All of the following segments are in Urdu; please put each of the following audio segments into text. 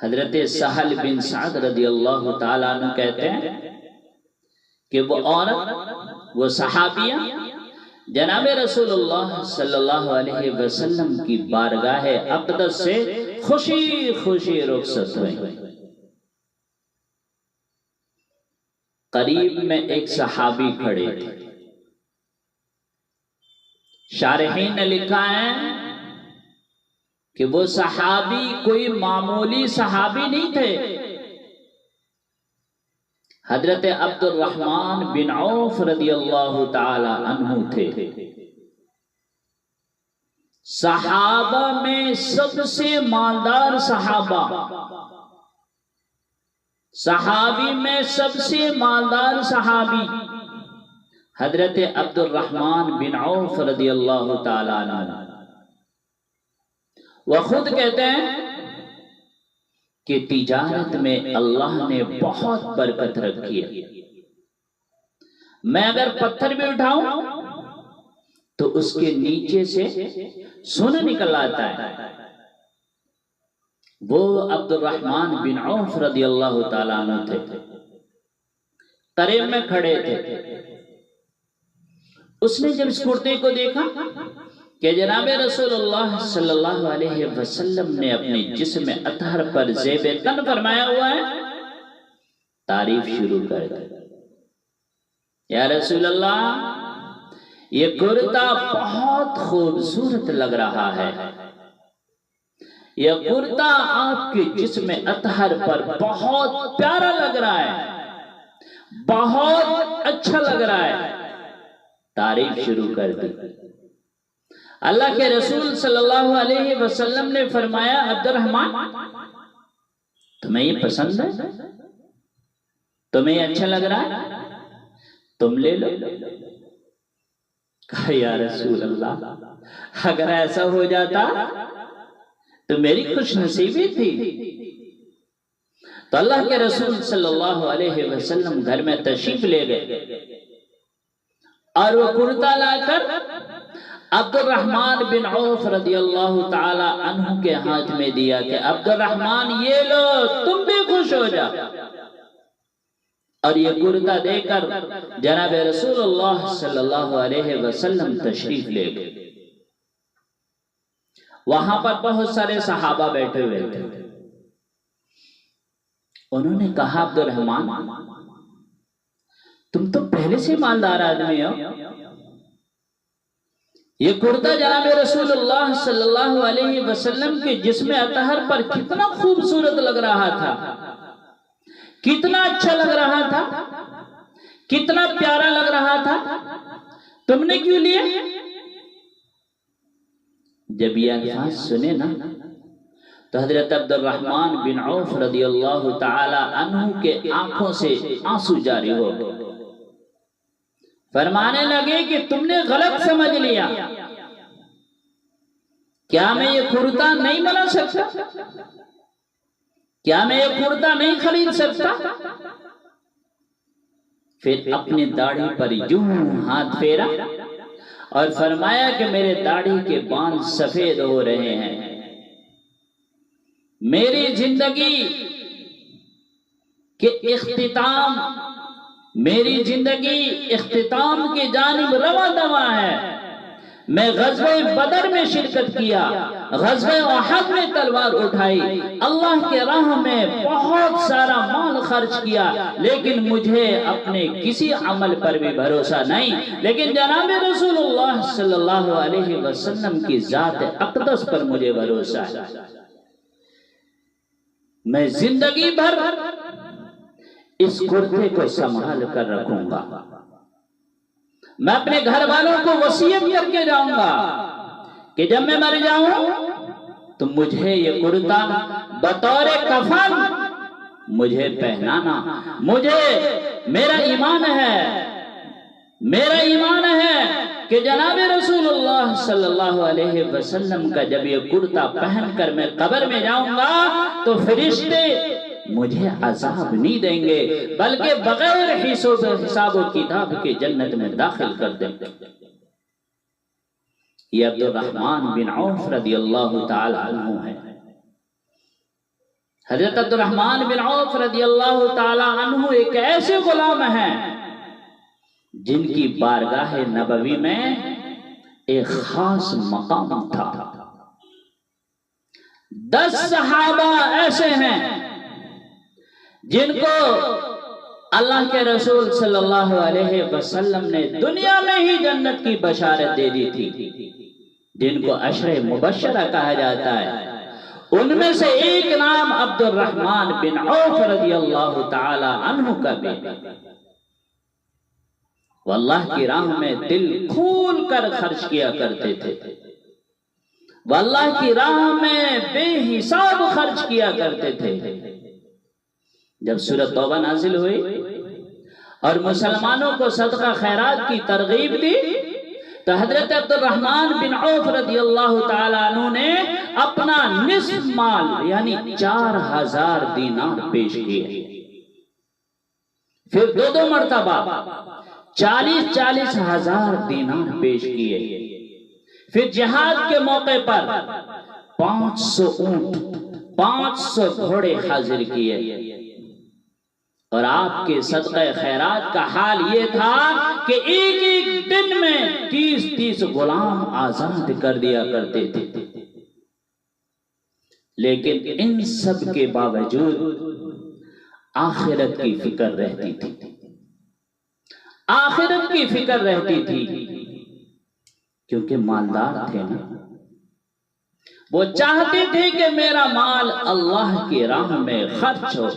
حضرت سہل بن سعد رضی اللہ تعالیٰ عنہ کہتے ہیں کہ وہ عورت، وہ صحابیہ جناب رسول اللہ صلی اللہ علیہ وسلم کی بارگاہ اقدس سے خوشی خوشی رخصت ہوئی۔ قریب میں ایک صحابی کھڑے تھے۔ شارحین نے لکھا ہے کہ وہ صحابی کوئی معمولی صحابی نہیں تھے، حضرت عبد الرحمن بن عوف رضی اللہ تعالی عنہ تھے۔ صحابہ میں سب سے مالدار صحابہ، صحابی میں سب سے مالدار صحابی حضرت عبد الرحمن بن عوف رضی اللہ تعالی عنہ۔ وہ خود کہتے ہیں کہ تجارت میں اللہ نے بہت برکت رکھی ہے۔ میں اگر پتھر بھی اٹھاؤں تو اس کے نیچے سے سونا نکل آتا ہے۔ وہ عبد الرحمن بن عوف رضی اللہ تعالیٰ عنہ تھے، قریب میں کھڑے تھے۔ اس نے جب اس کرتے کو دیکھا کہ جناب رسول اللہ صلی اللہ علیہ وسلم نے اپنے جسم اطہر پر زیب تن فرمایا ہوا ہے، تعریف شروع کر دی۔ یا رسول اللہ، یہ کرتا بہت خوبصورت لگ رہا ہے، یہ کرتا آپ کے جسم اطہر پر بہت پیارا لگ رہا ہے، بہت اچھا لگ رہا ہے۔ تعریف شروع کر دی۔ اللہ کے رسول صلی اللہ علیہ وسلم نے فرمایا، عبد الرحمن تمہیں یہ پسند ہے؟ تمہیں یہ اچھا لگ رہا ہے؟ تم لے لو۔ کہا یا رسول اللہ، اگر ایسا ہو جاتا تو میری خوش نصیبی تھی۔ تو اللہ کے رسول صلی اللہ علیہ وسلم گھر میں تشریف لے گئے اور وہ کرتا لا کر عبد الرحمن بن عوف رضی اللہ تعالی عنہ کے ہاتھ میں دیا کہ عبد الرحمن یہ لو، تم بھی خوش ہو جا۔ اور یہ کرتا دے کر جناب رسول اللہ صلی اللہ علیہ وسلم تشریف لے گئے۔ وہاں پر بہت سارے صحابہ بیٹھے ہوئے تھے۔ انہوں نے کہا، عبد الرحمن تم تو پہلے سے مالدار آدمی ہو، یہ کرتا جناب رسول اللہ صلی اللہ علیہ وسلم کے جسم اطہر پر کتنا خوبصورت لگ رہا تھا، کتنا اچھا لگ رہا تھا، کتنا پیارا لگ رہا تھا، تم نے کیوں لیا؟ جب یہ الفاظ سنے نا تو حضرت عبد الرحمن بن عوف رضی اللہ تعالی عنہ کے آنکھوں سے آنسو جاری ہو گئے۔ فرمانے لگے کہ تم نے غلط سمجھ لیا، کیا میں یہ کرتا نہیں بنا سکتا؟ کیا میں یہ کرتا نہیں خرید سکتا؟ پھر اپنی داڑھی پر یوں ہاتھ پھیرا اور فرمایا کہ میرے داڑھی کے بال سفید ہو رہے ہیں، میری زندگی کے اختتام، میری زندگی اختتام کی جانب رواں دواں ہے۔ میں غزوہ بدر میں شرکت کیا، غزوہ احد میں تلوار اٹھائی، اللہ کے راہ میں بہت سارا مال خرچ کیا، لیکن مجھے اپنے کسی عمل پر بھی بھروسہ نہیں، لیکن جناب رسول اللہ صلی اللہ علیہ وسلم کی ذات اقدس پر مجھے بھروسہ ہے۔ میں زندگی بھر اس کرتے کو سنبھال کر رکھوں گا، میں اپنے گھر والوں کو وصیت کر کے جاؤں گا کہ جب میں مر جاؤں تو مجھے یہ کرتا بطور کفن مجھے پہنانا۔ مجھے میرا ایمان ہے کہ جناب رسول اللہ صلی اللہ علیہ وسلم کا جب یہ کرتا پہن کر میں قبر میں جاؤں گا تو فرشتے مجھے عذاب نہیں دیں گے، بلکہ بغیر حساب و کتاب کے جنت میں داخل کر دیں گے۔ یہ عبد الرحمن بن عوف رضی اللہ تعالی عنہ ہے۔ حضرت عبد الرحمن بن عوف رضی اللہ تعالی عنہ ایک ایسے غلام ہیں جن کی بارگاہ نبوی میں ایک خاص مقام تھا۔ 10 صحابہ ایسے ہیں جن کو اللہ کے رسول صلی اللہ علیہ وسلم نے دنیا میں ہی جنت کی بشارت دے دی تھی، جن کو عشر مبشرہ کہا جاتا ہے۔ ان میں سے ایک نام عبد الرحمن بن عوف رضی اللہ تعالی عنہ کا بھی۔ وہ اللہ کی راہ میں دل کھول کر خرچ کیا کرتے تھے، وہ اللہ کی راہ میں بے حساب خرچ کیا کرتے تھے۔ جب سورۃ توبہ نازل ہوئی اور مسلمانوں کو صدقہ خیرات کی ترغیب دی تو حضرت عبد الرحمن بن عوف رضی اللہ تعالیٰ عنہ نے اپنا نصف مال یعنی 4000 دینار پیش کیے، پھر 2 مرتبہ 40 ہزار دینار پیش کیے، پھر جہاد کے موقع پر 500 اونٹ 500 گھوڑے حاضر کیے، اور آپ کے صدقہ خیرات کا حال یہ تھا کہ ایک ایک دن میں 30 غلام آزاد کر دیا کرتے تھے۔ لیکن ان سب کے باوجود آخرت کی فکر رہتی تھی، آخرت کی فکر رہتی تھی، کیونکہ مالدار تھے نا۔ وہ چاہتے تھے کہ میرا مال اللہ کی راہ میں خرچ ہو،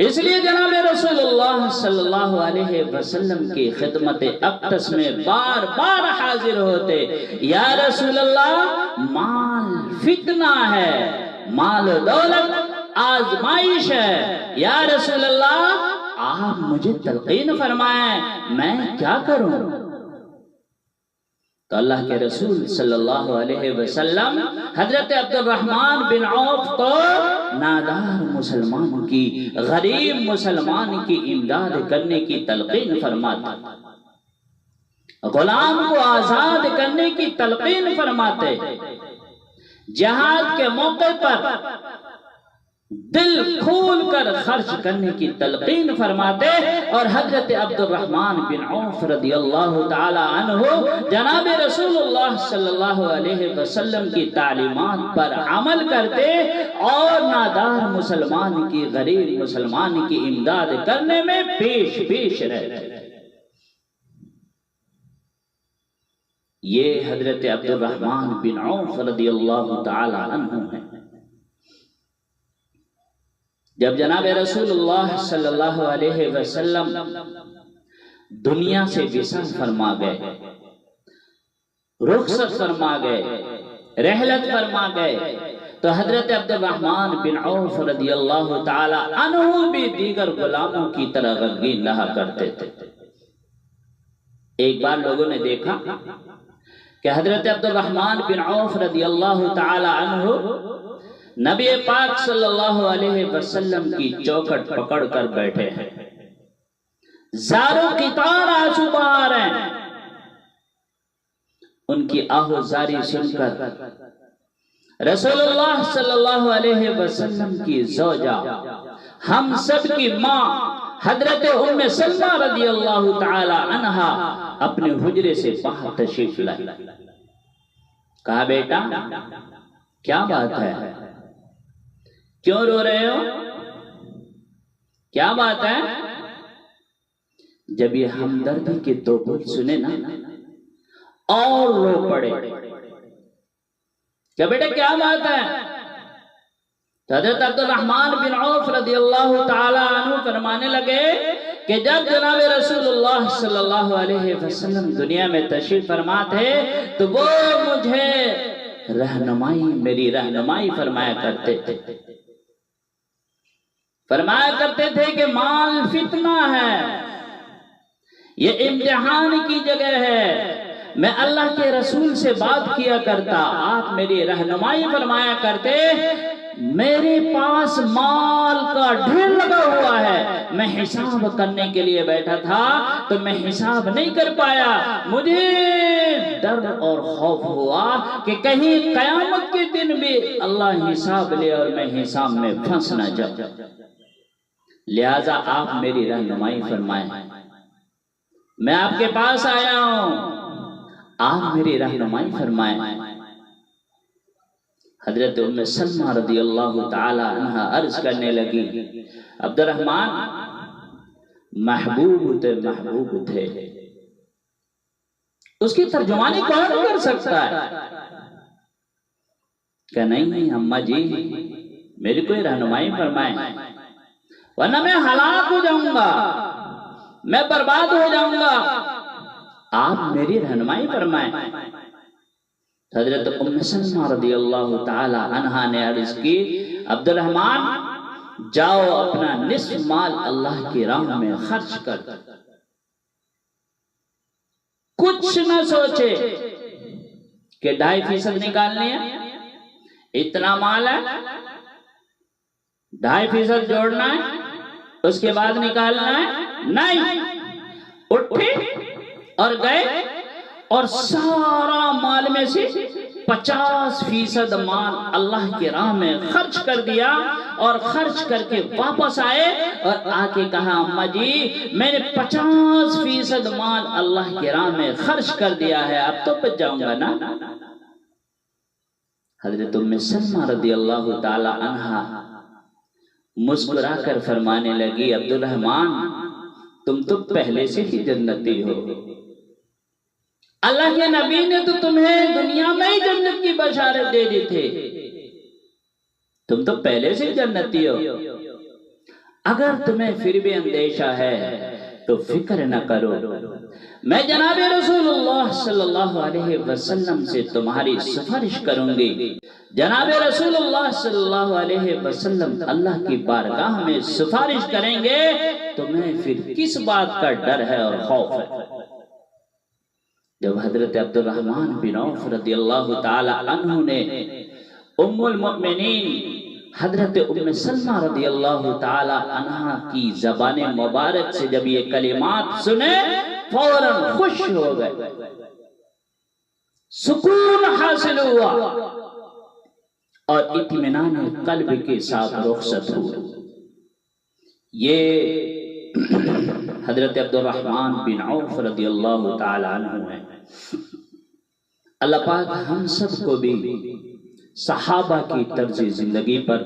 اس لیے جناب رسول اللہ صلی اللہ علیہ وسلم کی خدمت اقدس میں بار بار حاضر ہوتے، یا رسول اللہ مال فتنہ ہے، مال و دولت آزمائش ہے، یا رسول اللہ آپ مجھے تلقین فرمائیں میں کیا کروں؟ تو اللہ کے رسول صلی اللہ علیہ وسلم حضرت عبد الرحمن بن عوف کو نادار مسلمان کی، غریب مسلمان کی امداد کرنے کی تلقین فرماتے، غلام کو آزاد کرنے کی تلقین فرماتے، جہاد کے موقع پر دل کھول کر خرچ کرنے کی تلقین فرماتے، اور حضرت عبد الرحمن بن عوف رضی اللہ تعالی عنہ جناب رسول اللہ صلی اللہ علیہ وسلم کی تعلیمات پر عمل کرتے اور نادار مسلمان کی، غریب مسلمان کی امداد کرنے میں پیش رہتے۔ یہ حضرت عبد الرحمن بن عوف رضی اللہ تعالی عنہ ہیں۔ جب جناب رسول اللہ صلی اللہ علیہ وسلم دنیا سے وصال فرما گئے، رخصت فرما گئے، رحلت فرما گئے، تو حضرت عبد الرحمن بن عوف رضی اللہ تعالی عنہ بھی دیگر غلاموں کی طرح غمگین رہا کرتے تھے۔ ایک بار لوگوں نے دیکھا کہ حضرت عبد الرحمن بن عوف رضی اللہ تعالی عنہ نبی پاک صلی اللہ علیہ وسلم کی چوکھٹ پکڑ کر بیٹھے ہیں، زاروں کی تار آنسو بہا رہے ہیں۔ ان کی آہوزاری سن کر رسول اللہ صلی اللہ علیہ وسلم کی زوجہ، ہم سب کی ماں حضرت ام سلمہ رضی اللہ تعالی عنہا اپنے حجرے سے باہر تشریف لائی۔ کہا بیٹا کیا بات ہے، کیوں رو رہے ہو، کیا بات ہے؟ جب یہ ہمدردی کے 2 بول سنے نا اور رو پڑے۔ کیا بیٹا کیا بات ہے؟ حضرت عبد الرحمن بن عوف رضی اللہ تعالی عنہ فرمانے لگے کہ جب جناب رسول اللہ صلی اللہ علیہ وسلم دنیا میں تشریف فرما تھے تو وہ مجھے میری رہنمائی فرمایا کرتے تھے، فرمایا کرتے تھے کہ مال فتنہ ہے، یہ امتحان کی جگہ ہے، میں اللہ کے رسول سے بات کیا کرتا، آپ میری رہنمائی فرمایا کرتے میرے پاس مال کا ڈھیر لگا ہوا ہے، میں حساب کرنے کے لیے بیٹھا تھا تو میں حساب نہیں کر پایا، مجھے ڈر اور خوف ہوا کہ کہیں قیامت کے دن بھی اللہ حساب لے اور میں حساب میں پھنس نہ جاؤں، لہذا آپ میری رہنمائی فرمائیں، میں آپ کے پاس آیا ہوں، آپ میری رہنمائی فرمائیں۔ حضرت ام سلمہ رضی اللہ تعالی عنہ عرض کرنے لگی، عبد الرحمن محبوب تھے، اس کی ترجمانی کون کر سکتا ہے؟ کہ نہیں اماں جی میری کوئی رہنمائی فرمائیں ورنہ میں ہلاک ہو جاؤں گا، میں برباد ہو جاؤں گا، آپ میری رہنمائی فرمائیں۔ حضرت ام سلمہ رضی اللہ تعالی عنہا نے عرض کی، عبد الرحمن جاؤ اپنا نصف مال اللہ کی راہ میں خرچ کر، کچھ نہ سوچے کہ 2.5% نکالنی ہے، اتنا مال ہے 2.5% جوڑنا ہے اس کے بعد نکالنا ہے، نہیں، اٹھے اور گئے اور سارا مال میں سے 50% مال اللہ کی راہ میں خرچ کر دیا، اور خرچ کر کے واپس آئے اور آ کے کہا اماں جی میں نے 50% مال اللہ کی راہ میں خرچ کر دیا ہے، اب تو بچ جاؤں گا نا۔ حضرت ام سلمہ رضی اللہ تعالی عنہا مسکرا کر فرمانے لگی، عبد الرحمن تم تو پہلے سے ہی جنتی ہو، اللہ کے نبی نے تو تمہیں دنیا میں ہی جنت کی بشارت دے دی تھی، تم تو پہلے سے جنتی ہو، اگر تمہیں پھر بھی اندیشہ ہے تو فکر نہ کرو، میں جناب رسول اللہ صلی اللہ علیہ وسلم سے تمہاری سفارش کروں گی، جناب رسول اللہ صلی اللہ علیہ وسلم اللہ کی بارگاہ میں سفارش کریں گے، تمہیں پھر کس بات کا ڈر ہے اور خوف ہے۔ جب حضرت عبد الرحمن بن عوف رضی اللہ تعالی عنہ نے ام المؤمنین حضرت ام سلمہ رضی اللہ تعالی عنہ کی زبان مبارک سے جب یہ کلمات سنے فوراً خوش ہو گئے، سکون حاصل ہوا اور اطمینان قلب کے ساتھ رخصت ہوئے۔ یہ حضرت عبد الرحمن بن عوف رضی اللہ تعالی عنہ ہے۔ اللہ پاک ہم سب کو بھی صحابہ کی طرز زندگی پر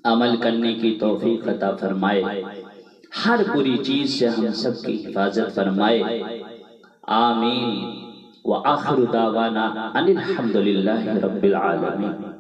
عمل کرنے کی توفیق عطا فرمائے، ہر بری چیز سے ہم سب کی حفاظت فرمائے، آمین۔ وآخر دعوانا ان الحمدللہ رب العالمین۔